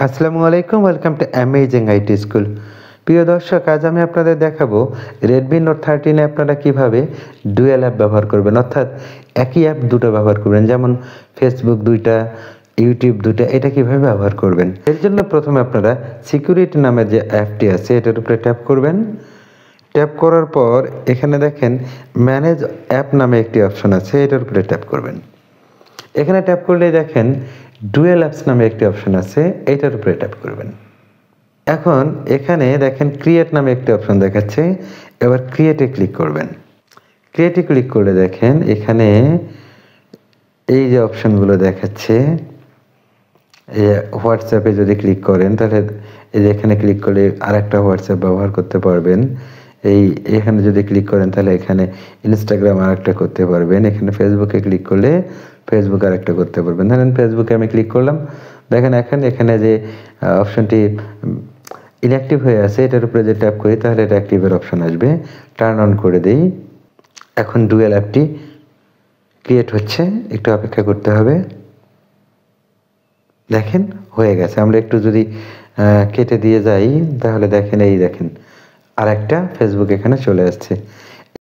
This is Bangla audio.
আসসালামু আলাইকুম, welcome to amazing IT school. প্রিয় দর্শক, আজ আমি আপনাদের দেখাবো রেডমি নোট 13 এ আপনারা কিভাবে ডুয়েল অ্যাপ ব্যবহার করবেন, অর্থাৎ একই অ্যাপ দুটো ব্যবহার করবেন। যেমন ফেসবুক দুইটা, ইউটিউব দুইটা, এটা কিভাবে ব্যবহার করবেন। এর জন্য প্রথমে আপনারা সিকিউরিটি নামের যে অ্যাপটি আছে এটার উপরে ট্যাপ করবেন। ট্যাপ করার পর এখানে দেখেন ম্যানেজ অ্যাপ নামে একটি অপশন আছে, এটার উপরে ট্যাপ করবেন। এখানে ট্যাপ করলে দেখেন ডুয়েল অ্যাপস নামে একটি অপশন আছে, এটার উপরে ট্যাপ করবেন। এখন এখানে দেখেন ক্রিয়েট নামে একটি অপশন দেখাচ্ছে, এবার ক্রিয়েটে ক্লিক করবেন। ক্রিয়েটে ক্লিক করলে দেখেন এখানে এই যে অপশনগুলো দেখাচ্ছে, হোয়াটসঅ্যাপে যদি ক্লিক করেন তাহলে এই যে এখানে ক্লিক করলে আরেকটা হোয়াটসঅ্যাপ ব্যবহার করতে পারবেন। এখানে যদি ক্লিক করেন তাহলে এখানে ইনস্টাগ্রাম আরেকটা করতে পারবেন। এখানে ফেসবুকে ক্লিক করলে ফেসবুক আরেকটা করতে পারবেন। ধরেন ফেসবুকে আমি ক্লিক করলাম, দেখেন এখানে যে অপশনটি ইনঅ্যাক্টিভ হয়ে আছে এটার উপরে যে ট্যাপ করি তাহলে এটা অ্যাক্টিভের অপশন আসবে, টার্ন অন করে দিই। এখন ডুয়েল অ্যাপটি ক্রিয়েট হচ্ছে, একটু অপেক্ষা করতে হবে। দেখেন হয়ে গেছে। আমরা একটু যদি কেটে দিয়ে যাই তাহলে দেখেন আর একটা ফেসবুক এখানে চলে আসছে।